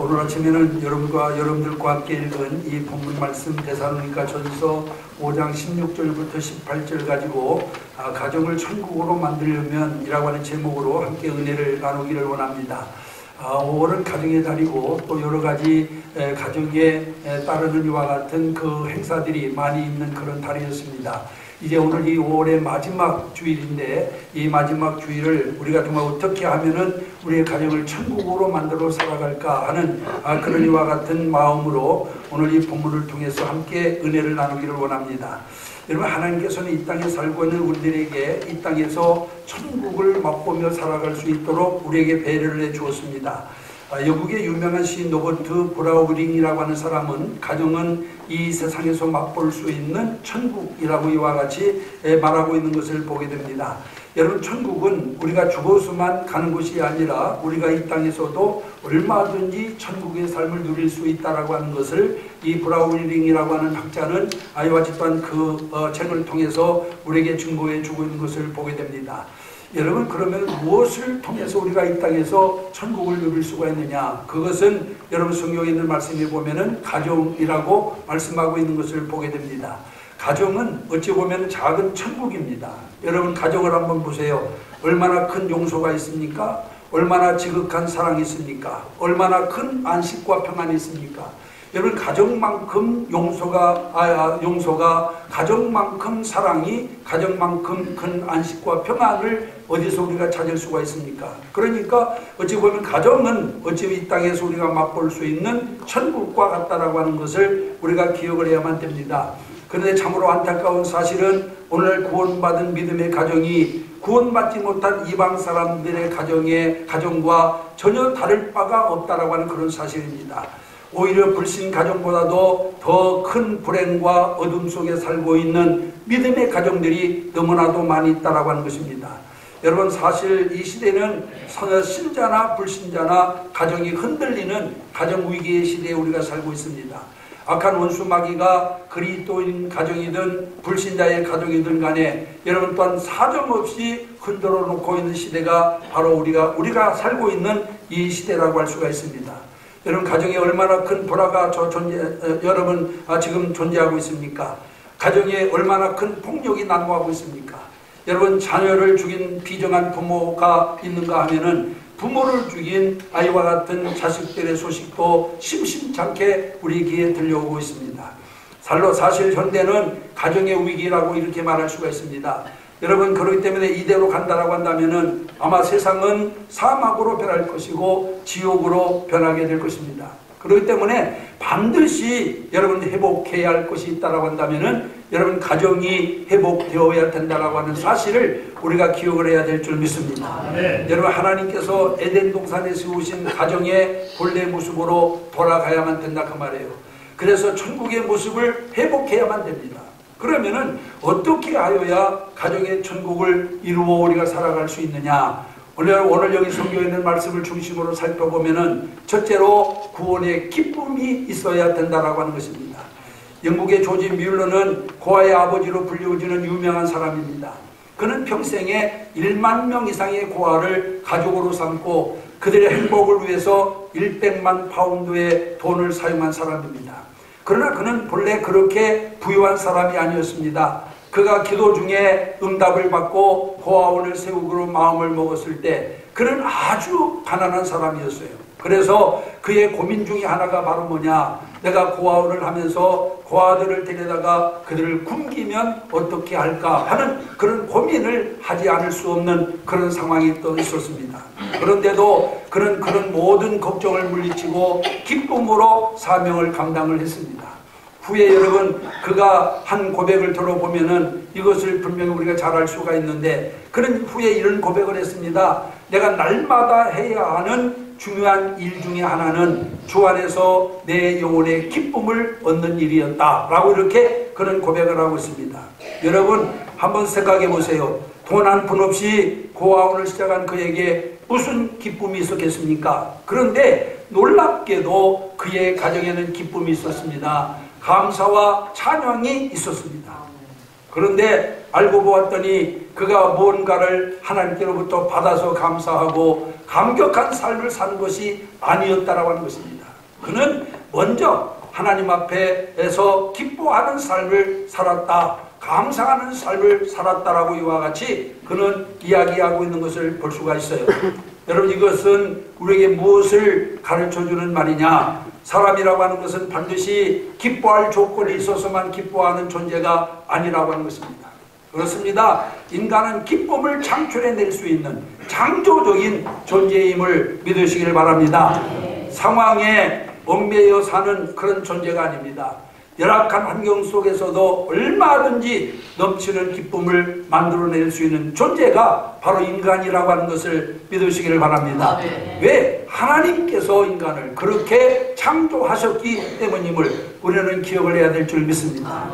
오늘 아침에는 여러분들과 함께 읽은 이 본문 말씀 데살로니가 전서 5장 16절부터 18절 가지고 가정을 천국으로 만들려면 이라고 하는 제목으로 함께 은혜를 나누기를 원합니다. 5월은 가정의 달이고 또 여러 가지 가정에 따르는 이와 같은 그 행사들이 많이 있는 그런 달이었습니다. 이제 오늘 이 5월의 마지막 주일인데 이 마지막 주일을 우리가 정말 어떻게 하면은 우리의 가정을 천국으로 만들어 살아갈까 하는 그런 이와 같은 마음으로 오늘 이 본문을 통해서 함께 은혜를 나누기를 원합니다. 여러분, 하나님께서는 이 땅에 살고 있는 우리들에게 이 땅에서 천국을 맛보며 살아갈 수 있도록 우리에게 배려를 해 주었습니다. 영국의 유명한 시인 로버트 브라우닝이라고 하는 사람은 가정은 이 세상에서 맛볼 수 있는 천국이라고 이와 같이 말하고 있는 것을 보게 됩니다. 여러분, 천국은 우리가 죽어서만 가는 곳이 아니라 우리가 이 땅에서도 얼마든지 천국의 삶을 누릴 수 있다라고 하는 것을 이 브라우닝이라고 하는 학자는 이와 같이 또한 그 책을 통해서 우리에게 증거해 주고 있는 것을 보게 됩니다. 여러분, 그러면 무엇을 통해서 우리가 이 땅에서 천국을 누릴 수가 있느냐? 그것은 여러분 성경에 있는 말씀에 보면은 가정이라고 말씀하고 있는 것을 보게 됩니다. 가정은 어찌 보면 작은 천국입니다. 여러분, 가정을 한번 보세요. 얼마나 큰 용서가 있습니까? 얼마나 지극한 사랑이 있습니까? 얼마나 큰 안식과 평안이 있습니까? 여러분, 가정만큼 용서가 가정만큼 사랑이, 가정만큼 큰 안식과 평안을 어디서 우리가 찾을 수가 있습니까? 그러니까 어찌 보면 가정은 어찌 이 땅에서 우리가 맛볼 수 있는 천국과 같다라고 하는 것을 우리가 기억을 해야만 됩니다. 그런데 참으로 안타까운 사실은 오늘 구원받은 믿음의 가정이 구원받지 못한 이방 사람들의 가정과 전혀 다를 바가 없다라고 하는 그런 사실입니다. 오히려 불신 가정보다도 더 큰 불행과 어둠 속에 살고 있는 믿음의 가정들이 너무나도 많이 있다라고 하는 것입니다. 여러분, 사실 이 시대는 신자나 불신자나 가정이 흔들리는 가정 위기의 시대에 우리가 살고 있습니다. 악한 원수 마귀가 그리스도인 가정이든 불신자의 가정이든 간에 여러분 또한 사정없이 흔들어 놓고 있는 시대가 바로 우리가 살고 있는 이 시대라고 할 수가 있습니다. 여러분, 가정에 얼마나 큰 불화가 여러분 지금 존재하고 있습니까? 가정에 얼마나 큰 폭력이 난무하고 있습니까? 여러분, 자녀를 죽인 비정한 부모가 있는가 하면은 부모를 죽인 아이와 같은 자식들의 소식도 심심찮게 우리 귀에 들려오고 있습니다. 사실 현대는 가정의 위기라고 이렇게 말할 수가 있습니다. 여러분, 그렇기 때문에 이대로 간다라고 한다면은 아마 세상은 사막으로 변할 것이고 지옥으로 변하게 될 것입니다. 그렇기 때문에 반드시 여러분 회복해야 할 것이 있다라고 한다면은 여러분 가정이 회복되어야 된다라고 하는 사실을 우리가 기억을 해야 될 줄 믿습니다. 여러분, 하나님께서 에덴 동산에 세우신 가정의 본래 모습으로 돌아가야만 된다 그 말이에요. 그래서 천국의 모습을 회복해야만 됩니다. 그러면은 어떻게 하여야 가정의 천국을 이루어 우리가 살아갈 수 있느냐? 오늘 여기 성경에 있는 말씀을 중심으로 살펴보면은 첫째로 구원의 기쁨이 있어야 된다라고 하는 것입니다. 영국의 조지 뮬러는 고아의 아버지로 불리워지는 유명한 사람입니다. 그는 평생에 1만 명 이상의 고아를 가족으로 삼고 그들의 행복을 위해서 100만 파운드의 돈을 사용한 사람입니다. 그러나 그는 본래 그렇게 부유한 사람이 아니었습니다. 그가 기도 중에 응답을 받고 고아원을 세우기로 마음을 먹었을 때 그는 아주 가난한 사람이었어요. 그래서 그의 고민 중에 하나가 바로 뭐냐? 내가 고아원을 하면서 고아들을 데려다가 그들을 굶기면 어떻게 할까 하는 그런 고민을 하지 않을 수 없는 그런 상황이 또 있었습니다. 그런데도 그는 그런 모든 걱정을 물리치고 기쁨으로 사명을 감당을 했습니다. 후에 여러분 그가 한 고백을 들어보면은 이것을 분명히 우리가 잘 알 수가 있는데 그는 후에 이런 고백을 했습니다. 내가 날마다 해야 하는 중요한 일 중에 하나는 주 안에서 내 영혼의 기쁨을 얻는 일이었다 라고 이렇게 그는 고백을 하고 있습니다. 여러분 한번 생각해 보세요. 돈 한 푼 없이 고아원을 시작한 그에게 무슨 기쁨이 있었겠습니까? 그런데 놀랍게도 그의 가정에는 기쁨이 있었습니다. 감사와 찬양이 있었습니다. 그런데 알고 보았더니 그가 뭔가를 하나님께로부터 받아서 감사하고 감격한 삶을 사는 것이 아니었다라고 하는 것입니다. 그는 먼저 하나님 앞에서 기뻐하는 삶을 살았다, 감사하는 삶을 살았다라고 이와 같이 그는 이야기하고 있는 것을 볼 수가 있어요. 여러분, 이것은 우리에게 무엇을 가르쳐주는 말이냐? 사람이라고 하는 것은 반드시 기뻐할 조건이 있어서만 기뻐하는 존재가 아니라고 하는 것입니다. 그렇습니다. 인간은 기쁨을 창출해낼 수 있는 창조적인 존재임을 믿으시길 바랍니다. 상황에 얽매여 사는 그런 존재가 아닙니다. 열악한 환경 속에서도 얼마든지 넘치는 기쁨을 만들어낼 수 있는 존재가 바로 인간이라고 하는 것을 믿으시기를 바랍니다. 왜? 하나님께서 인간을 그렇게 창조하셨기 때문임을 우리는 기억을 해야 될 줄 믿습니다.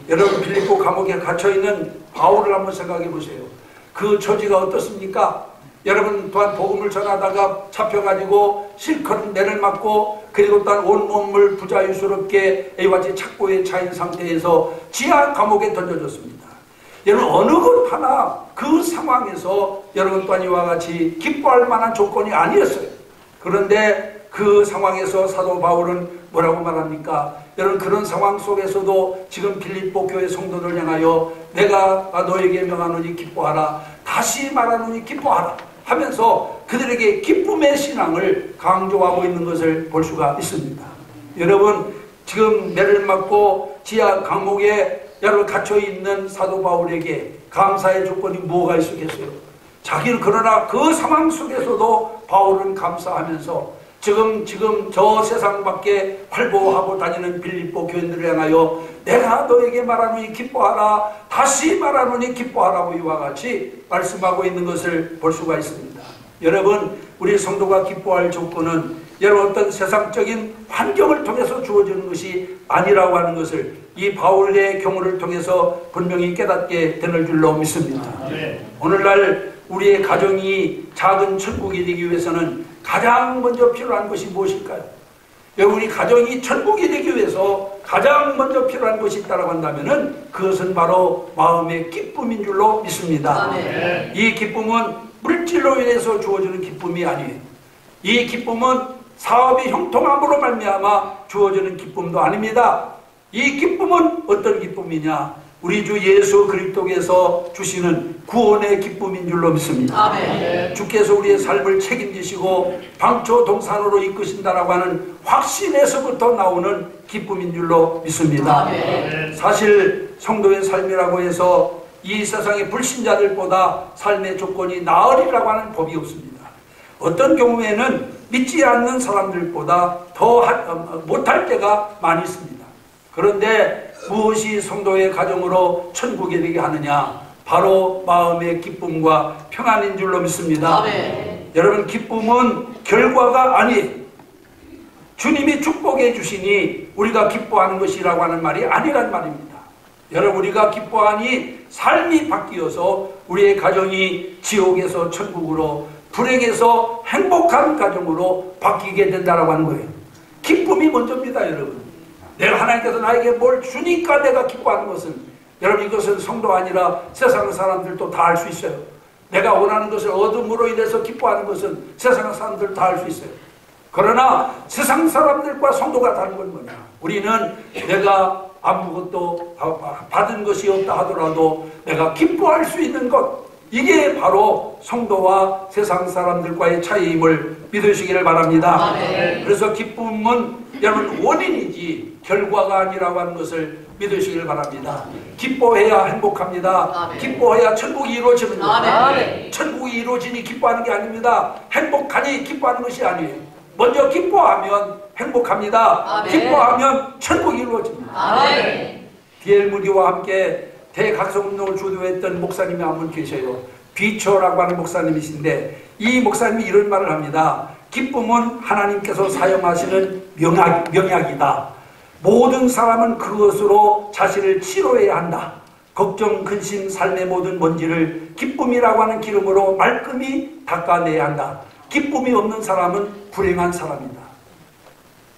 여러분, 빌립보 감옥에 갇혀있는 바울을 한번 생각해 보세요. 그 처지가 어떻습니까? 여러분 또한 복음을 전하다가 잡혀가지고 실컷 매를 맞고, 그리고 또한 온몸을 부자유스럽게 이와 같이 착고에 차인 상태에서 지하 감옥에 던져졌습니다. 여러분, 어느 것 하나 그 상황에서 여러분 또한 이와 같이 기뻐할 만한 조건이 아니었어요. 그런데 그 상황에서 사도 바울은 뭐라고 말합니까? 여러분, 그런 상황 속에서도 지금 빌립보 교회 성도들 향하여 내가 너에게 명하노니 기뻐하라, 다시 말하노니 기뻐하라 하면서 그들에게 기쁨의 신앙을 강조하고 있는 것을 볼 수가 있습니다. 여러분, 지금 매를 맞고 지하 감옥에 여러분 갇혀있는 사도 바울에게 감사의 조건이 뭐가 있었겠어요? 자기는 그러나 그 상황 속에서도 바울은 감사하면서 지금 저 세상 밖에 활보하고 다니는 빌립보 교인들을 향하여 내가 너에게 말하노니 기뻐하라, 다시 말하노니 기뻐하라고 이와 같이 말씀하고 있는 것을 볼 수가 있습니다. 여러분, 우리 성도가 기뻐할 조건은 여러분 어떤 세상적인 환경을 통해서 주어지는 것이 아니라고 하는 것을 이 바울의 경우를 통해서 분명히 깨닫게 되는 줄로 믿습니다. 오늘날 우리의 가정이 작은 천국이 되기 위해서는 가장 먼저 필요한 것이 무엇일까요? 우리 가정이 천국이 되기 위해서 가장 먼저 필요한 것이 있다고 한다면 그것은 바로 마음의 기쁨인 줄로 믿습니다. 이 기쁨은 물질로 인해서 주어지는 기쁨이 아니에요. 이 기쁨은 사업이 형통함으로 말미암아 주어지는 기쁨도 아닙니다. 이 기쁨은 어떤 기쁨이냐? 우리 주 예수 그리스도께서 주시는 구원의 기쁨인 줄로 믿습니다. 아멘. 주께서 우리의 삶을 책임지시고 방초동산으로 이끄신다라고 하는 확신에서부터 나오는 기쁨인 줄로 믿습니다. 아멘. 사실 성도의 삶이라고 해서 이 세상의 불신자들보다 삶의 조건이 나으리라고 하는 법이 없습니다. 어떤 경우에는 믿지 않는 사람들보다 더 못할 때가 많이 있습니다. 그런데 무엇이 성도의 가정으로 천국이 되게 하느냐? 바로 마음의 기쁨과 평안인 줄로 믿습니다. 아멘. 여러분, 기쁨은 결과가 아니에요. 주님이 축복해 주시니 우리가 기뻐하는 것이라고 하는 말이 아니란 말입니다. 여러분, 우리가 기뻐하니 삶이 바뀌어서 우리의 가정이 지옥에서 천국으로, 불행에서 행복한 가정으로 바뀌게 된다라고 하는 거예요. 기쁨이 먼저입니다, 여러분. 내가 하나님께서 나에게 뭘 주니까 내가 기뻐하는 것은, 여러분, 이것은 성도 아니라 세상 사람들도 다 알 수 있어요. 내가 원하는 것을 얻음으로 인해서 기뻐하는 것은 세상 사람들 다 알 수 있어요. 그러나 세상 사람들과 성도가 다른 건 뭐냐? 우리는 내가 아무것도 받은 것이 없다 하더라도 내가 기뻐할 수 있는 것, 이게 바로 성도와 세상 사람들과의 차이임을 믿으시기를 바랍니다. 아멘. 그래서 기쁨은 여러분 원인이지 결과가 아니라고 하는 것을 믿으시기를 바랍니다. 기뻐해야 행복합니다. 아멘. 기뻐해야 천국이 이루어집니다. 아멘. 천국이 이루어지니 기뻐하는 게 아닙니다. 행복하니 기뻐하는 것이 아니에요. 먼저 기뻐하면 행복합니다. 아멘. 기뻐하면 천국이 이루어집니다. 아멘. D.L. 무디와 함께 대각성운동을 주도했던 목사님이 한 분 계셔요. 비처라고 하는 목사님이신데 이 목사님이 이런 말을 합니다. 기쁨은 하나님께서 사용하시는 명약이다. 모든 사람은 그것으로 자신을 치료해야 한다. 걱정, 근심, 삶의 모든 먼지를 기쁨이라고 하는 기름으로 말끔히 닦아내야 한다. 기쁨이 없는 사람은 불행한 사람이다.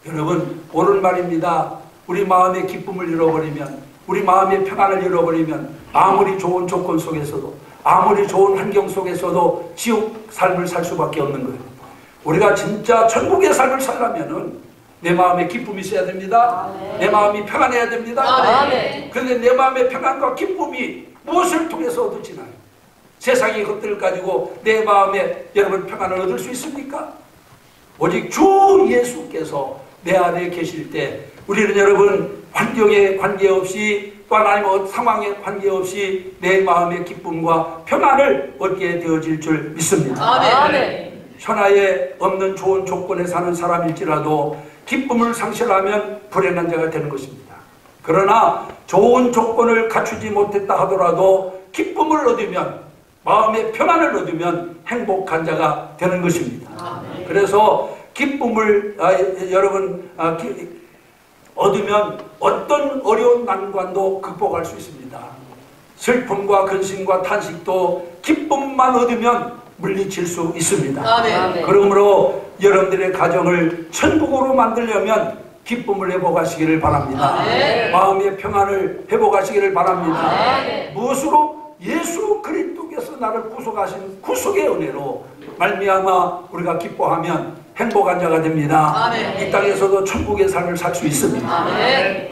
여러분, 옳은 말입니다. 우리 마음의 기쁨을 잃어버리면, 우리 마음의 평안을 잃어버리면 아무리 좋은 조건 속에서도, 아무리 좋은 환경 속에서도 지옥 삶을 살 수밖에 없는 거예요. 우리가 진짜 천국의 삶을 살려면은 내 마음에 기쁨이 있어야 됩니다. 내 마음이 평안해야 됩니다. 그런데 내 마음의 평안과 기쁨이 무엇을 통해서 얻어지나요? 세상의 것들을 가지고 내 마음에 여러분 평안을 얻을 수 있습니까? 오직 주 예수께서 내 안에 계실 때 우리는 여러분 환경에 관계없이 또 하나님 상황에 관계없이 내 마음의 기쁨과 평안을 얻게 되어질 줄 믿습니다. 현아에 없는 좋은 조건에 사는 사람일지라도 기쁨을 상실하면 불행한 자가 되는 것입니다. 그러나 좋은 조건을 갖추지 못했다 하더라도 기쁨을 얻으면 마음의 평안을 얻으면 행복한 자가 되는 것입니다. 그래서 기쁨을 여러분 얻으면 어떤 어려운 난관도 극복할 수 있습니다. 슬픔과 근심과 탄식도 기쁨만 얻으면 물리칠 수 있습니다. 그러므로 여러분들의 가정을 천국으로 만들려면 기쁨을 회복하시기를 바랍니다. 마음의 평안을 회복하시기를 바랍니다. 무엇으로? 예수 그리스도께서 나를 구속하신 구속의 은혜로 말미암아 우리가 기뻐하면 행복한 자가 됩니다. 이 땅에서도 천국의 삶을 살 수 있습니다.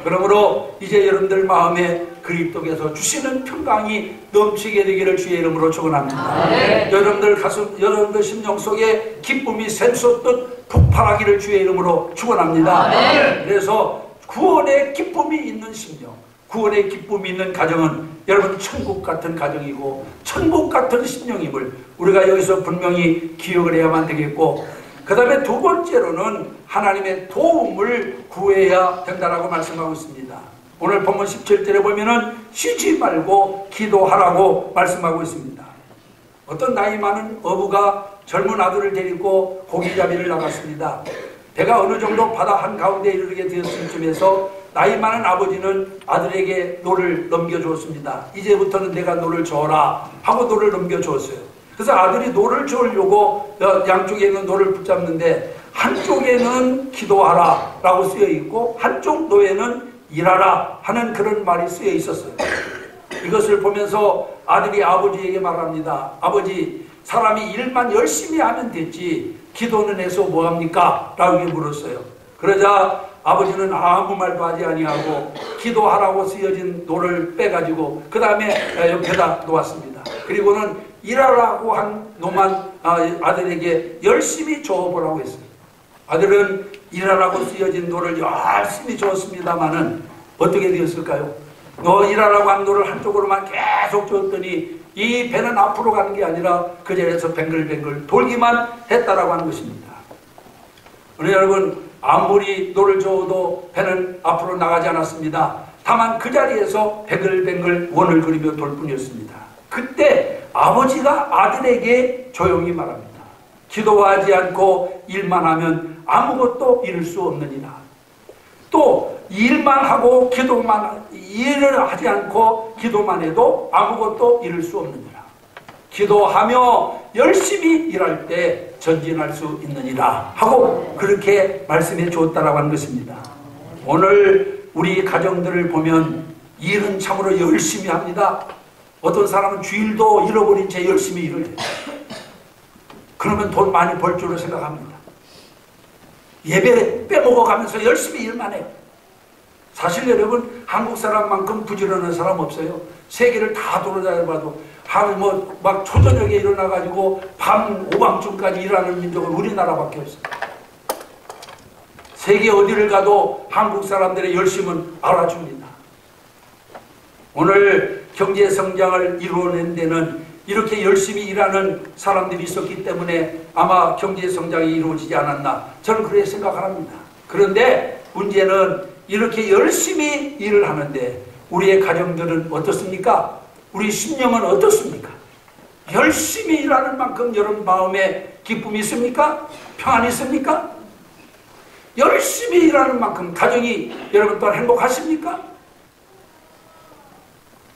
그러므로 이제 여러분들 마음에 그리스도께서 주시는 평강이 넘치게 되기를 주의 이름으로 축원합니다. 여러분들 가슴, 여러분들 심령 속에 기쁨이 샘솟듯 폭발하기를 주의 이름으로 축원합니다. 그래서 구원의 기쁨이 있는 심령, 구원의 기쁨이 있는 가정은 여러분 천국 같은 가정이고 천국 같은 심령임을 우리가 여기서 분명히 기억을 해야만 되겠고, 그 다음에 두 번째로는 하나님의 도움을 구해야 된다라고 말씀하고 있습니다. 오늘 본문 17절에 보면은 쉬지 말고 기도하라고 말씀하고 있습니다. 어떤 나이 많은 어부가 젊은 아들을 데리고 고기잡이를 나갔습니다. 배가 어느 정도 바다 한가운데 이르게 되었을 쯤에서 나이 많은 아버지는 아들에게 노를 넘겨주었습니다. 이제부터는 내가 노를 저어라 하고 노를 넘겨주었어요. 그래서 아들이 노를 저으려고 양쪽에 있는 노를 붙잡는데 한쪽에는 기도하라 라고 쓰여 있고 한쪽 노에는 일하라 하는 그런 말이 쓰여 있었어요. 이것을 보면서 아들이 아버지에게 말합니다. 아버지, 사람이 일만 열심히 하면 됐지 기도는 해서 뭐합니까? 라고 물었어요. 그러자 아버지는 아무 말도 하지 아니하고 기도하라고 쓰여진 노를 빼가지고 그 다음에 옆에다 놓았습니다. 그리고는 일하라고 한 노만 아들에게 열심히 저어보라고 했어요. 아들은 일하라고 쓰여진 노를 열심히 저었습니다마는 어떻게 되었을까요? 너 일하라고 한 노를 한쪽으로만 계속 저었더니 이 배는 앞으로 가는 게 아니라 그 자리에서 뱅글뱅글 돌기만 했다라고 하는 것입니다. 우리 여러분, 아무리 노를 저어도 배는 앞으로 나가지 않았습니다. 다만 그 자리에서 뱅글뱅글 원을 그리며 돌 뿐이었습니다. 그때 아버지가 아들에게 조용히 말합니다. 기도하지 않고 일만 하면 아무것도 이룰 수 없느니라. 또 일만 하고 일을 하지 않고 기도만 해도 아무것도 이룰 수 없느니라. 기도하며 열심히 일할 때 전진할 수 있느니라 하고 그렇게 말씀해 주었다라고 하는 것입니다. 오늘 우리 가정들을 보면 일은 참으로 열심히 합니다. 어떤 사람은 주일도 잃어버린 채 열심히 일을 해요. 그러면 돈 많이 벌 줄로 생각합니다. 예배 빼먹어가면서 열심히 일만 해요. 사실 여러분, 한국 사람만큼 부지런한 사람 없어요. 세계를 다 돌아다녀봐도 막 초저녁에 일어나가지고 밤 오밤중까지 일하는 민족은 우리나라밖에 없어요. 세계 어디를 가도 한국 사람들의 열심은 알아줍니다. 오늘 경제 성장을 이루어낸 데는 이렇게 열심히 일하는 사람들이 있었기 때문에 아마 경제 성장이 이루어지지 않았나 저는 그렇게 생각합니다. 그런데 문제는 이렇게 열심히 일을 하는데 우리의 가정들은 어떻습니까? 우리 심령은 어떻습니까? 열심히 일하는 만큼 여러분 마음에 기쁨이 있습니까? 평안이 있습니까? 열심히 일하는 만큼 가정이 여러분 또한 행복하십니까?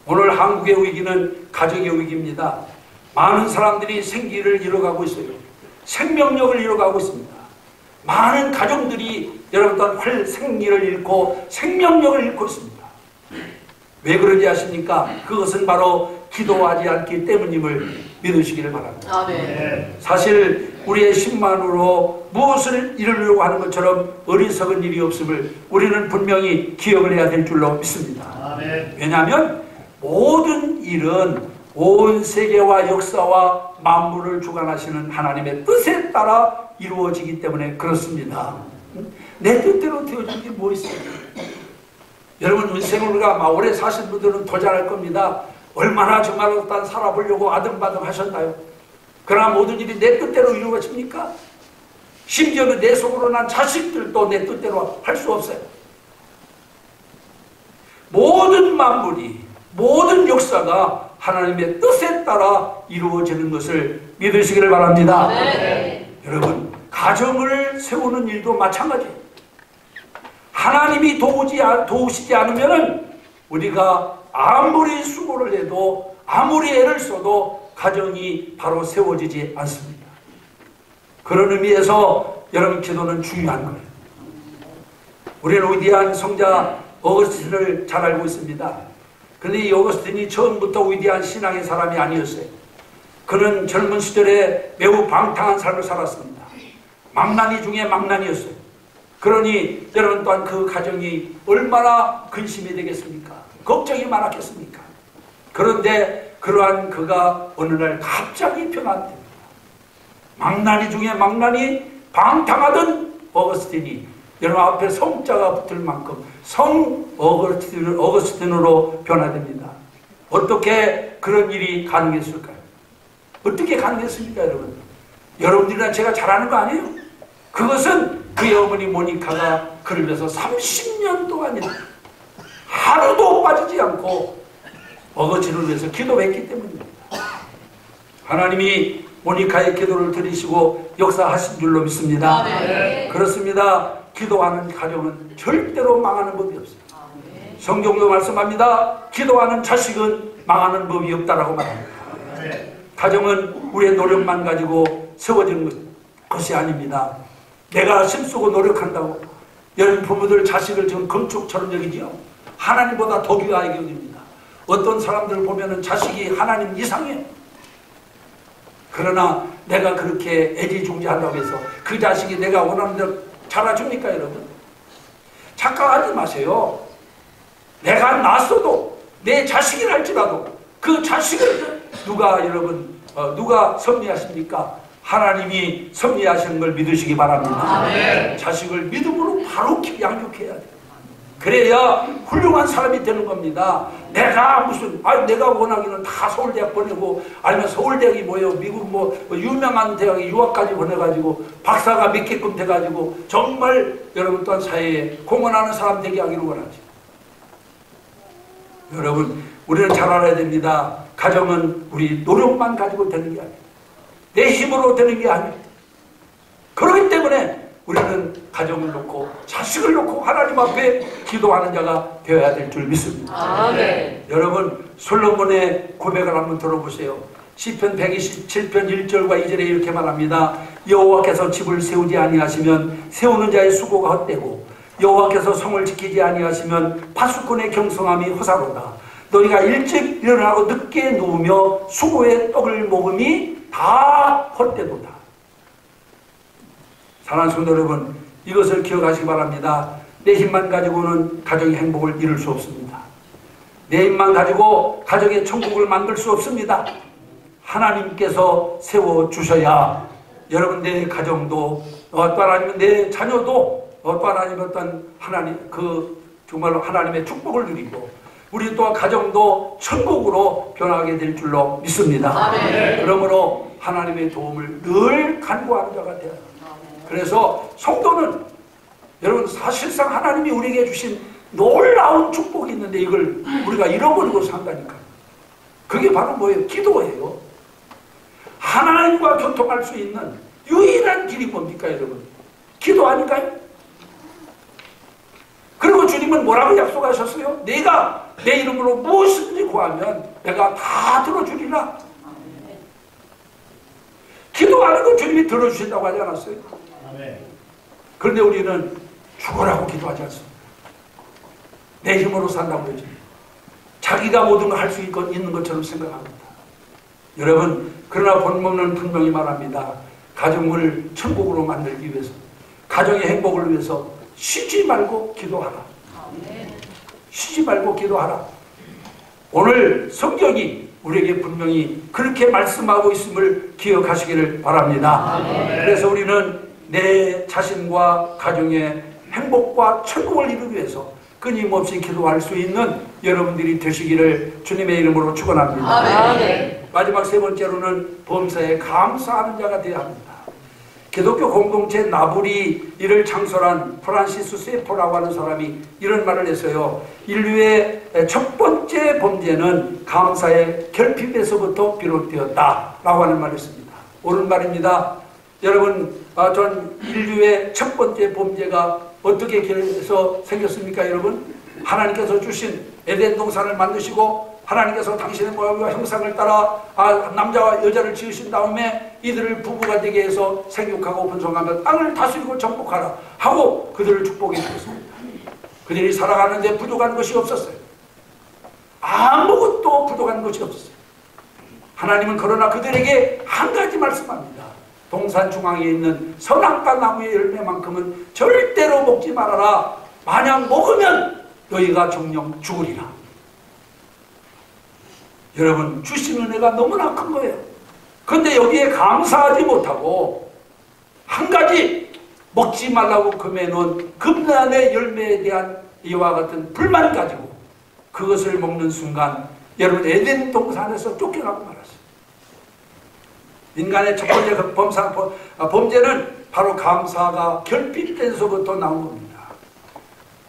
오늘 한국의 위기는 가정의 위기입니다. 많은 사람들이 생기를 잃어가고 있어요. 생명력을 잃어가고 있습니다. 많은 가정들이 여러분 또한 생기를 잃고 생명력을 잃고 있습니다. 왜 그런지 아십니까? 그것은 바로 기도하지 않기 때문임을 믿으시기를 바랍니다. 아멘. 사실 우리의 힘만으로 무엇을 이루려고 하는 것처럼 어리석은 일이 없음을 우리는 분명히 기억을 해야 될 줄로 믿습니다. 왜냐하면 모든 일은 온 세계와 역사와 만물을 주관하시는 하나님의 뜻에 따라 이루어지기 때문에 그렇습니다. 내 뜻대로 되어진 게 뭐 있어요? 여러분, 인생을 우리가 막 오래 사신 분들은 더 잘할 겁니다. 얼마나 정말 어떤 살아보려고 아등바등 하셨나요? 그러나 모든 일이 내 뜻대로 이루어집니까? 심지어는 내 속으로 난 자식들도 내 뜻대로 할 수 없어요. 모든 만물이, 모든 역사가 하나님의 뜻에 따라 이루어지는 것을 믿으시기를 바랍니다. 네. 여러분, 가정을 세우는 일도 마찬가지예요. 하나님이 도우시지 않으면 우리가 아무리 수고를 해도 아무리 애를 써도 가정이 바로 세워지지 않습니다. 그런 의미에서 여러분, 기도는 중요한 거예요. 우리는 위대한 성자 어거스틴을 잘 알고 있습니다. 그런데 이 어거스틴이 처음부터 위대한 신앙의 사람이 아니었어요. 그는 젊은 시절에 매우 방탕한 삶을 살았습니다. 망나니 중에 망나니였어요. 그러니 여러분 또한 그 가정이 얼마나 근심이 되겠습니까? 걱정이 많았겠습니까? 그런데 그러한 그가 어느 날 갑자기 변화됩니다. 망나니 중에 망나니, 방탕하던 어거스틴이 여러분 앞에 성자가 붙을 만큼 성 어거스틴으로 변화됩니다. 어떻게 그런 일이 가능했을까요? 어떻게 가능했습니까, 여러분? 여러분들이나 제가 잘하는 거 아니에요? 그것은 그의 어머니 모니카가 그를 위해서 30년 동안이나 하루도 빠지지 않고 어거지를 위해서 기도했기 때문입니다. 하나님이 모니카의 기도를 들으시고 역사하신 줄로 믿습니다. 네. 그렇습니다. 기도하는 가정은 절대로 망하는 법이 없어요. 성경도 말씀합니다. 기도하는 자식은 망하는 법이 없다라고 말합니다. 가정은 우리의 노력만 가지고 세워지는 것이 아닙니다. 내가 힘쓰고 노력한다고 여러분 부모들 자식을 지금 금축처럼 여기지요. 하나님보다 더 귀하게 여깁니다. 어떤 사람들을 보면 자식이 하나님 이상해요. 그러나 내가 그렇게 애지중지한다고 해서 그 자식이 내가 원하는 대로 자라줍니까, 여러분? 착각하지 마세요. 내가 낳았어도 내 자식이랄지라도 그 자식을 누가 섭리하십니까? 하나님이 섭리하시는 걸 믿으시기 바랍니다. 자식을 믿음으로 바로 양육해야 돼요. 그래야 훌륭한 사람이 되는 겁니다. 내가 원하기는 다 서울대학 보내고, 아니면 서울대학이 뭐예요? 미국 유명한 대학에 유학까지 보내가지고 박사가 몇 개끔 돼가지고 정말 여러분 또한 사회에 공헌하는 사람 되게 하기를 원하죠. 여러분, 우리는 잘 알아야 됩니다. 가정은 우리 노력만 가지고 되는 게 아니에요. 내 힘으로 되는 게 아니에요. 그렇기 때문에 우리는 가정을 놓고 자식을 놓고 하나님 앞에 기도하는 자가 되어야 될 줄 믿습니다. 아멘. 여러분, 솔로몬의 고백을 한번 들어보세요. 시편 127편 1절과 2절에 이렇게 말합니다. 여호와께서 집을 세우지 아니하시면 세우는 자의 수고가 헛되고, 여호와께서 성을 지키지 아니하시면 파수꾼의 경성함이 허사로다. 너희가 일찍 일어나고 늦게 누우며 수고의 떡을 먹음이 다 헛되도다. 사랑하는 성도 여러분, 이것을 기억하시기 바랍니다. 내 힘만 가지고는 가정의 행복을 이룰 수 없습니다. 내 힘만 가지고 가정의 천국을 만들 수 없습니다. 하나님께서 세워주셔야 여러분 내 가정도 또 아니면 내 자녀도 또 아니면 어떤 정말로 하나님의 축복을 누리고 우리 또한 가정도 천국으로 변하게 될 줄로 믿습니다. 그러므로 하나님의 도움을 늘 간구하는 자가 되어야 합니다. 그래서 성도는 여러분 사실상 하나님이 우리에게 주신 놀라운 축복이 있는데 이걸 우리가 잃어버리고 산다니까. 그게 바로 뭐예요? 기도예요. 하나님과 교통할 수 있는 유일한 길이 뭡니까, 여러분? 기도 아닐까요? 그리고 주님은 뭐라고 약속하셨어요? 내가 내 이름으로 무엇이든지 구하면 내가 다 들어주리라. 기도하는 거 주님이 들어주신다고 하지 않았어요? 그런데 우리는 죽으라고 기도하지 않습니다. 내 힘으로 산다고 하죠. 자기가 모든 걸 할 수 있는 것처럼 생각합니다. 여러분, 그러나 본문은 분명히 말합니다. 가정을 천국으로 만들기 위해서, 가정의 행복을 위해서 쉬지 말고 기도하라. 쉬지 말고 기도하라. 오늘 성경이 우리에게 분명히 그렇게 말씀하고 있음을 기억하시기를 바랍니다. 그래서 우리는 내 자신과 가정의 행복과 천국을 이루기 위해서 끊임없이 기도할 수 있는 여러분들이 되시기를 주님의 이름으로 축원합니다. 마지막 세 번째로는 범사에 감사하는 자가 되어야 합니다. 기독교 공동체 나부리 이를 창설한 프란시스 세포라고 하는 사람이 이런 말을 했어요. 인류의 첫 번째 범죄는 감사의 결핍에서부터 비롯되었다 라고 하는 말을 했습니다. 옳은 말입니다. 여러분, 전 인류의 첫 번째 범죄가 어떻게 해서 생겼습니까? 여러분, 하나님께서 주신 에덴 동산을 만드시고 하나님께서 당신의 모양과 형상을 따라 남자와 여자를 지으신 다음에 이들을 부부가 되게 해서 생육하고 번성하며 땅을 다스리고 정복하라 하고 그들을 축복해 주셨습니다. 그들이 살아가는데 부족한 것이 없었어요. 아무것도 부족한 것이 없었어요. 하나님은 그러나 그들에게 한 가지 말씀합니다. 동산 중앙에 있는 선악과 나무의 열매만큼은 절대로 먹지 말아라. 만약 먹으면 너희가 정녕 죽으리라. 여러분, 주신 은혜가 너무나 큰 거예요. 그런데 여기에 감사하지 못하고 한 가지 먹지 말라고 금해놓은 금란의 열매에 대한 이와 같은 불만 가지고 그것을 먹는 순간 여러분 에덴 동산에서 쫓겨나고 말았어요. 인간의 첫 번째 범죄는 바로 감사가 결핍돼서부터 나온 겁니다.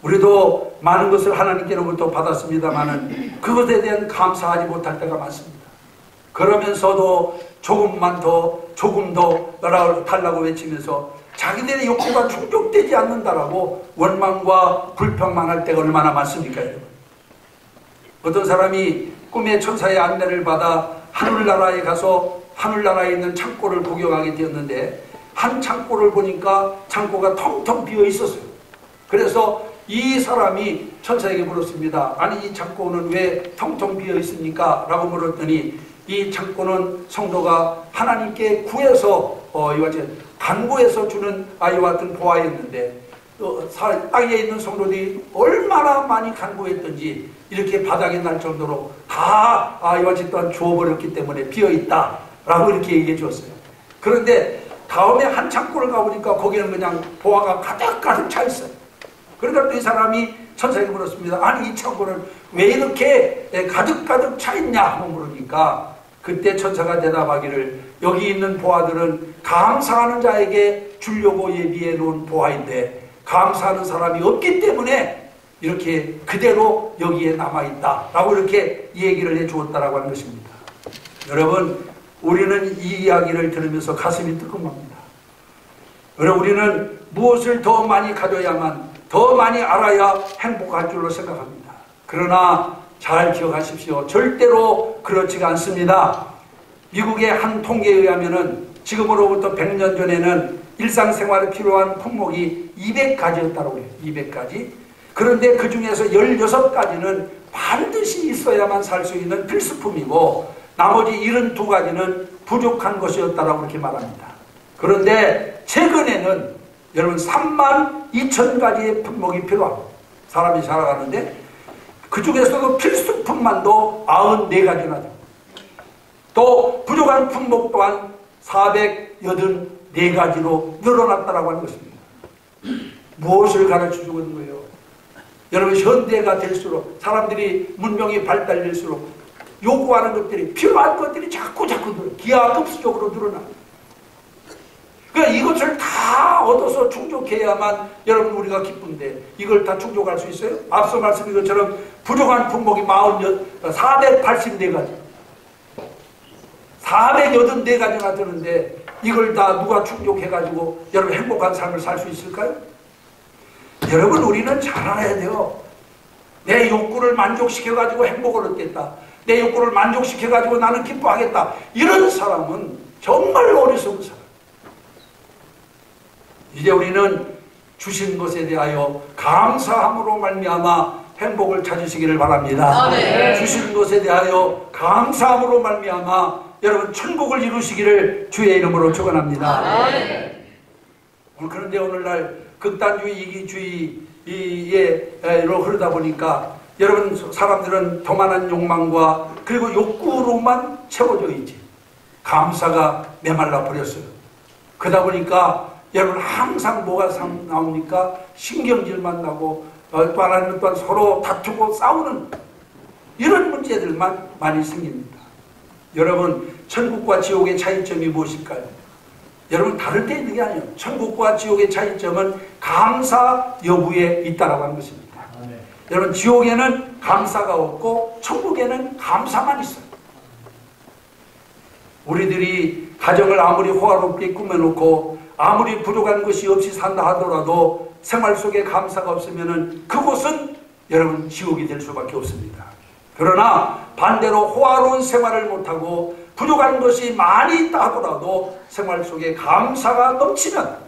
우리도 많은 것을 하나님께로부터 받았습니다마는 그것에 대한 감사하지 못할 때가 많습니다. 그러면서도 조금만 더, 조금 더 달라고 외치면서 자기들의 욕구가 충족되지 않는다라고 원망과 불평만 할 때가 얼마나 많습니까, 여러분? 어떤 사람이 꿈의 천사의 안내를 받아 하늘나라에 가서 하늘나라에 있는 창고를 구경하게 되었는데 한 창고를 보니까 창고가 텅텅 비어 있었어요. 그래서 이 사람이 천사에게 물었습니다. 아니, 이 창고는 왜 텅텅 비어 있습니까? 라고 물었더니 이 창고는 성도가 하나님께 구해서 이와 같이 간구해서 주는 아이와 같은 보아였는데 땅에 있는 성도들이 얼마나 많이 간구했던지 이렇게 바닥에 날 정도로 다 이와 같이 또한 주워버렸기 때문에 비어있다 라고 이렇게 얘기해 주었어요. 그런데 다음에 한 창고를 가보니까 거기는 그냥 보아가 가득가득 차 있어요. 그러니까 또 이 사람이 천사에게 물었습니다. 아니, 이 창고는 왜 이렇게 가득가득 차 있냐 하고 물으니까 그때 천사가 대답하기를 여기 있는 보아들은 감사하는 자에게 주려고 예비해 놓은 보아인데 감사하는 사람이 없기 때문에 이렇게 그대로 여기에 남아있다 라고 이렇게 얘기를 해 주었다라고 하는 것입니다. 여러분, 우리는 이 이야기를 들으면서 가슴이 뜨끔합니다. 여러분, 우리는 무엇을 더 많이 가져야만 더 많이 알아야 행복할 줄로 생각합니다. 그러나 잘 기억하십시오. 절대로 그렇지가 않습니다. 미국의 한 통계에 의하면 지금으로부터 100년 전에는 일상생활에 필요한 품목이 200가지였다고 해요. 200가지. 그런데 그 중에서 16가지는 반드시 있어야만 살 수 있는 필수품이고 나머지 72가지는 부족한 것이었다라고 그렇게 말합니다. 그런데 최근에는 여러분 32,000가지의 품목이 필요합니다. 사람이 살아가는데 그 중에서도 필수품만도 94가지나 됩니다. 또 부족한 품목 또한 484가지로 늘어났다고 하는 것입니다. 무엇을 가르쳐주고 있는 거예요? 여러분, 현대가 될수록 사람들이 문명이 발달될수록 요구하는 것들이 필요한 것들이 자꾸 늘어 기하급수적으로 늘어납니다. 그러니까 이것을 다 얻어서 충족해야만 여러분 우리가 기쁜데 이걸 다 충족할 수 있어요? 앞서 말씀드린 것처럼 부족한 품목이 484가지 484가지나 되는데 이걸 다 누가 충족해가지고 여러분 행복한 삶을 살 수 있을까요? 여러분, 우리는 잘 알아야 돼요. 내 욕구를 만족시켜가지고 행복을 얻겠다. 내 욕구를 만족시켜가지고 나는 기뻐하겠다. 이런 사람은 정말 어리석은 사람. 이제 우리는 주신 것에 대하여 감사함으로 말미암아 행복을 찾으시기를 바랍니다. 네. 주신 것에 대하여 감사함으로 말미암아 여러분 천국을 이루시기를 주의 이름으로 축원합니다. 그런데 오늘날 극단주의, 이기주의로 흐르다 보니까 여러분 사람들은 교만한 욕망과 그리고 욕구로만 채워져 있지 감사가 메말라 버렸어요. 그러다 보니까 여러분 항상 뭐가 나옵니까? 신경질만 나고 또 하나는 또한 서로 다투고 싸우는 이런 문제들만 많이 생깁니다. 여러분 천국과 지옥의 차이점이 무엇일까요? 여러분 다를 때 있는 게 아니에요. 천국과 지옥의 차이점은 감사 여부에 있다라고 하는 것입니다. 여러분 지옥에는 감사가 없고 천국에는 감사만 있어요. 우리들이 가정을 아무리 호화롭게 꾸며놓고 아무리 부족한 것이 없이 산다 하더라도 생활 속에 감사가 없으면 그곳은 여러분 지옥이 될 수밖에 없습니다. 그러나 반대로 호화로운 생활을 못하고 부족한 것이 많이 있다 하더라도 생활 속에 감사가 넘치면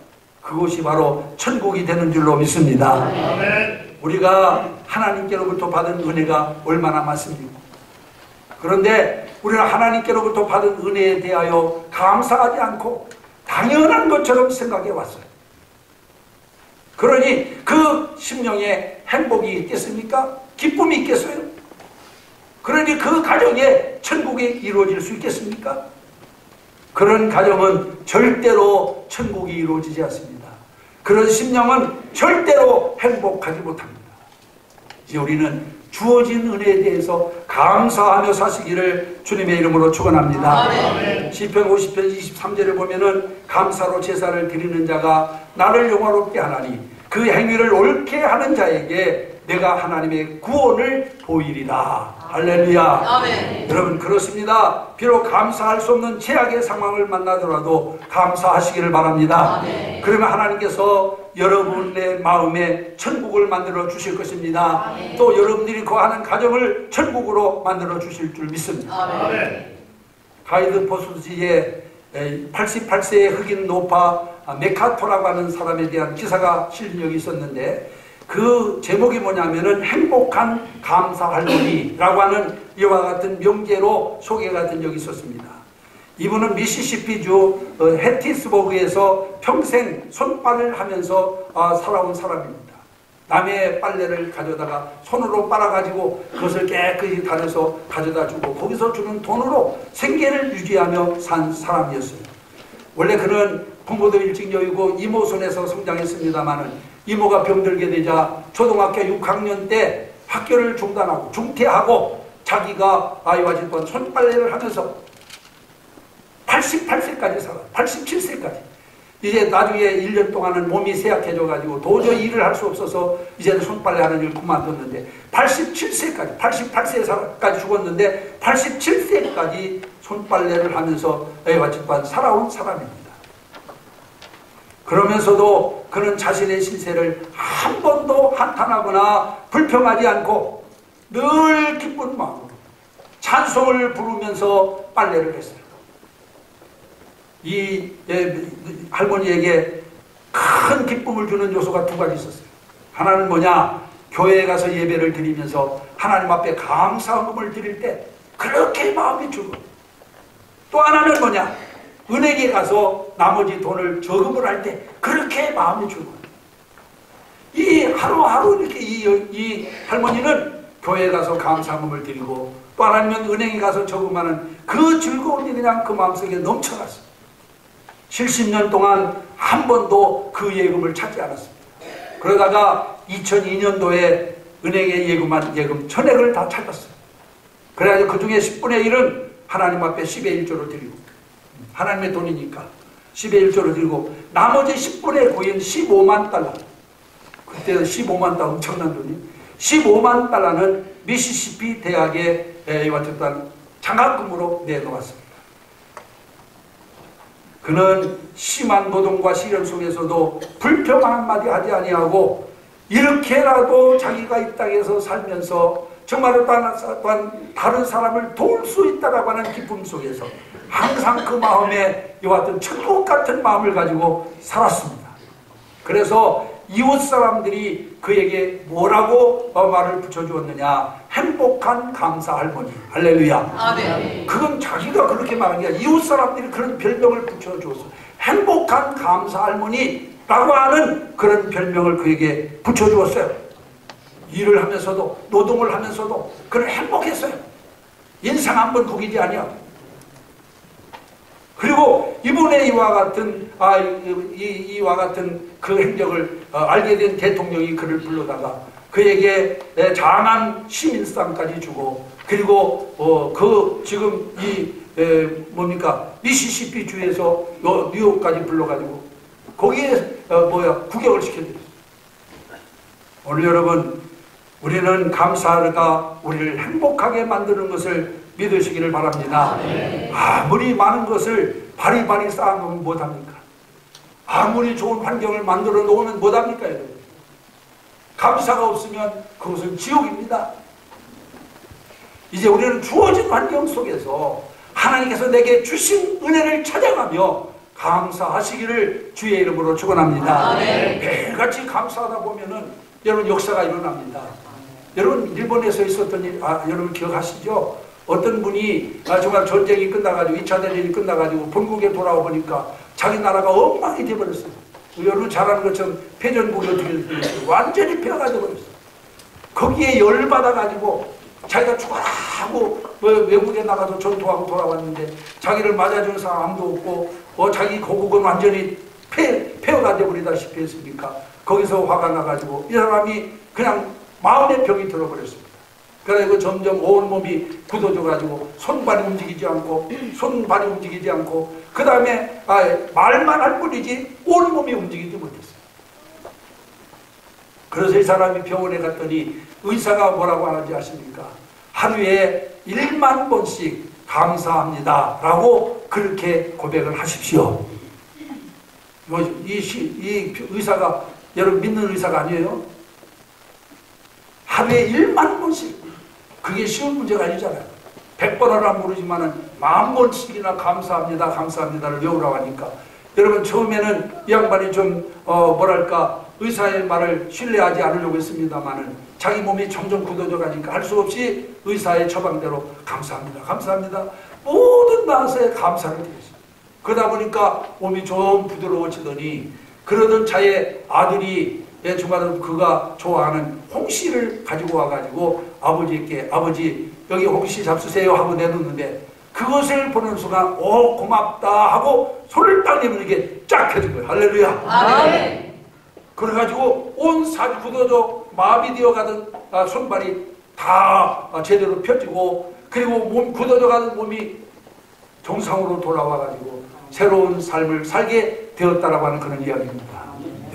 그것이 바로 천국이 되는 줄로 믿습니다. 우리가 하나님께로부터 받은 은혜가 얼마나 많습니까? 그런데 우리는 하나님께로부터 받은 은혜에 대하여 감사하지 않고 당연한 것처럼 생각해 왔어요. 그러니 그 심령에 행복이 있겠습니까? 기쁨이 있겠어요? 그러니 그 가정에 천국이 이루어질 수 있겠습니까? 그런 가정은 절대로 천국이 이루어지지 않습니다. 그런 심령은 절대로 행복하지 못합니다. 이제 우리는 주어진 은혜에 대해서 감사하며 사시기를 주님의 이름으로 축원합니다. 시편 50편 23절에 보면은 감사로 제사를 드리는 자가 나를 영화롭게 하나니 그 행위를 옳게 하는 자에게 내가 하나님의 구원을 보이리라. 할렐루야. 아멘. 여러분 그렇습니다. 비록 감사할 수 없는 최악의 상황을 만나더라도 감사하시기를 바랍니다. 아멘. 그러면 하나님께서 여러분의 마음에 천국을 만들어 주실 것입니다. 아멘. 또 여러분들이 거하는 가정을 천국으로 만들어 주실 줄 믿습니다. 아멘. 가이드 포스지에 88세의 흑인 노파 메카토라고 하는 사람에 대한 기사가 실린 적이 있었는데 그 제목이 뭐냐면은 행복한 감사 할머니라고 하는 이와 같은 명제로 소개가 된 적이 있었습니다. 이분은 미시시피주 해티스버그에서 평생 손빨을 하면서 살아온 사람입니다. 남의 빨래를 가져다가 손으로 빨아가지고 그것을 깨끗이 달여서 가져다 주고 거기서 주는 돈으로 생계를 유지하며 산 사람이었어요. 원래 그는 부모도 일찍 여의고 이모 손에서 성장했습니다마는 이모가 병들게 되자 초등학교 6학년 때 학교를 중단하고 중퇴하고 자기가 아이와 집안 손빨래를 하면서 88세까지 살아. 87세까지. 이제 나중에 1년 동안은 몸이 쇠약해져 가지고 도저히 일을 할 수 없어서 이제는 손빨래 하는 일을 그만뒀는데 87세까지 88세까지 죽었는데 87세까지 손빨래를 하면서 아이와 집안 살아온 사람입니다. 그러면서도 그는 자신의 신세를 한 번도 한탄하거나 불평하지 않고 늘 기쁜 마음으로 찬송을 부르면서 빨래를 했어요. 이 할머니에게 큰 기쁨을 주는 요소가 두 가지 있었어요. 하나는 뭐냐? 교회에 가서 예배를 드리면서 하나님 앞에 감사함을 드릴 때 그렇게 마음이 즐거워. 또 하나는 뭐냐? 은행에 가서 나머지 돈을 저금을 할 때 그렇게 마음이 즐거워. 이 하루하루 이렇게 이 할머니는 교회에 가서 감사함을 드리고 또 하나는 은행에 가서 저금하는 그 즐거운 일이 그냥 그 마음속에 넘쳐갔어요. 70년 동안 한 번도 그 예금을 찾지 않았습니다. 그러다가 2002년도에 은행에 예금한 예금 전액을 다 찾았어요. 그래가지고 그 중에 10분의 1은 하나님 앞에 10의 1조를 드리고 하나님의 돈이니까 10의 1조를 드리고 나머지 10분의 9인 15만 달러 그때 15만 달러 엄청난 돈이 15만 달러는 미시시피 대학에 어쨌든 장학금으로 내놓았습니다. 그는 심한 노동과 시련 속에서도 불평 한마디 하지 아니하고 이렇게라도 자기가 이 땅에서 살면서 정말로 다른 사람을 도울 수 있다라고 하는 기쁨 속에서 항상 그 마음에 이와 같은 천국 같은 마음을 가지고 살았습니다. 그래서 이웃 사람들이 그에게 뭐라고 말을 붙여주었느냐? 행복한 감사 할머니. 할렐루야. 아멘. 그건 자기가 그렇게 말한 게 아니라 이웃 사람들이 그런 별명을 붙여줬어. 행복한 감사 할머니라고 하는 그런 별명을 그에게 붙여주었어요. 일을 하면서도 노동을 하면서도 그는 행복했어요. 인생 한번 구기지 아니야. 그리고 이번에 이와 같은 그 행적을 알게 된 대통령이 그를 불러다가 그에게 장안 시민상까지 주고, 그리고 그 지금 미시시피 주에서 뉴욕까지 불러가지고 거기에 구경을 시켜드렸어요. 오늘 여러분, 우리는 감사가 우리를 행복하게 만드는 것을 믿으시기를 바랍니다. 아무리 많은 것을 바리바리 쌓아놓으면 못합니까? 아무리 좋은 환경을 만들어 놓으면 못합니까, 여러분? 감사가 없으면 그것은 지옥입니다. 이제 우리는 주어진 환경 속에서 하나님께서 내게 주신 은혜를 찾아가며 감사하시기를 주의 이름으로 축원합니다. 매일같이 감사하다 보면은 여러분 역사가 일어납니다. 여러분 일본에서 있었던 일 여러분 기억하시죠? 어떤 분이 정말 전쟁이 끝나가지고 2차 대전이 끝나가지고 본국에 돌아와 보니까 자기 나라가 엉망이 되어버렸어요. 여러분 잘 아는 것처럼 패전국이 어떻게 됐어요? 완전히 폐허가 되어버렸어요. 거기에 열받아가지고 자기가 죽어라고 외국에 나가서 전투하고 돌아왔는데 자기를 맞아주는 사람 아무도 없고 자기 고국은 완전히 폐허가 되어버리다시피 했으니까 거기서 화가 나가지고 이 사람이 그냥 마음의 병이 들어버렸습니다. 그래서 점점 온몸이 굳어져가지고 손발이 움직이지 않고 그 다음에 말만 할 뿐이지 온몸이 움직이지 못했어요. 그래서 이 사람이 병원에 갔더니 의사가 뭐라고 하는지 아십니까? 하루에 1만 번씩 감사합니다 라고 그렇게 고백을 하십시오. 이 의사가 여러분 믿는 의사가 아니에요? 하루에 1만 번씩. 그게 쉬운 문제가 아니잖아요. 100번 하라 모르지만은 10,000번씩이나 감사합니다를 외우라고 하니까 여러분 처음에는 이 양반이 좀 의사의 말을 신뢰하지 않으려고 했습니다만은 자기 몸이 점점 굳어져 가니까 할 수 없이 의사의 처방대로 감사합니다 모든 나서에 감사를 드렸어요. 그러다 보니까 몸이 좀 부드러워지더니 그러던 차에 아들이 정말 그가 좋아하는 홍시를 가지고 와가지고 아버지께 아버지 여기 홍시 잡수세요 하고 내놓는데 그것을 보는 순간 오 고맙다 하고 손을 딱 내면 이게 쫙 펴진 거예요. 할렐루야. 아멘. 그래가지고 온 살이 굳어져 마비 되어가던 손발이 다 제대로 펴지고 그리고 몸 굳어져가던 몸이 정상으로 돌아와가지고 새로운 삶을 살게 되었다라고 하는 그런 이야기입니다.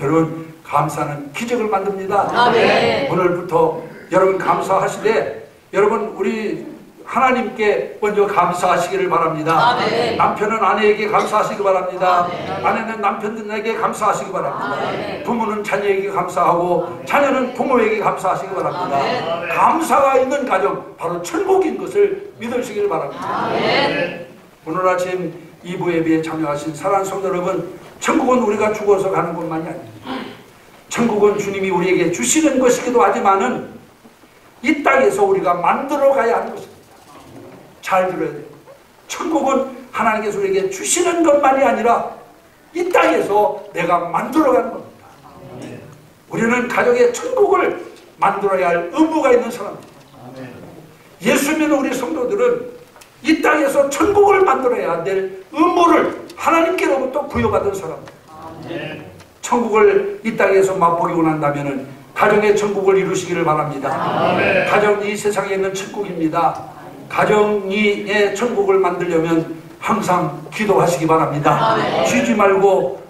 여러분 감사는 기적을 만듭니다. 아멘. 오늘부터 여러분 감사하시되 여러분 우리 하나님께 먼저 감사하시기를 바랍니다. 아멘. 남편은 아내에게 감사하시기 바랍니다. 아멘. 아내는 남편에게 감사하시기 바랍니다. 아멘. 부모는 자녀에게 감사하고 자녀는 부모에게 감사하시기 바랍니다. 아멘. 감사가 있는 가정 바로 천국인 것을 믿으시길 바랍니다. 아멘. 오늘 아침 2부 예배에 참여하신 사랑하는 성도 여러분, 천국은 우리가 죽어서 가는 것만이 아닙니다. 천국은 주님이 우리에게 주시는 것이기도 하지만은 이 땅에서 우리가 만들어 가야 하는 것입니다. 잘 들어야 돼요. 천국은 하나님께서 우리에게 주시는 것만이 아니라 이 땅에서 내가 만들어 가는 겁니다. 우리는 가정의 천국을 만들어야 할 의무가 있는 사람입니다. 예수 믿는 우리 성도들은 이 땅에서 천국을 만들어야 될 의무를 하나님께로부터 부여받은 사람입니다. 천국을 이 땅에서 맛보기고 난다면 가정의 천국을 이루시기를 바랍니다. 아멘. 가정이 이 세상에 있는 천국입니다. 가정의 천국을 만들려면 항상 기도하시기 바랍니다. 아멘. 쉬지 말고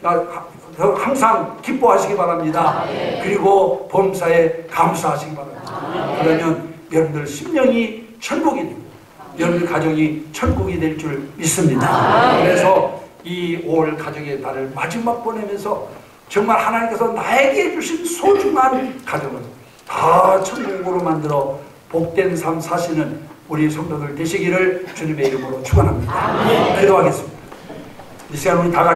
항상 기뻐하시기 바랍니다. 아멘. 그리고 범사에 감사하시기 바랍니다. 아멘. 그러면 여러분들 심령이 천국이 되고 여러분들 가정이 천국이 될 줄 믿습니다. 아멘. 그래서 이 5월 가정의 달을 마지막 보내면서 정말 하나님께서 나에게 주신 소중한 가정을 다 천국으로 만들어 복된 삶 사시는 우리 성도들 되시기를 주님의 이름으로 축원합니다. 기도하겠습니다. 이 시간 우리 다 같이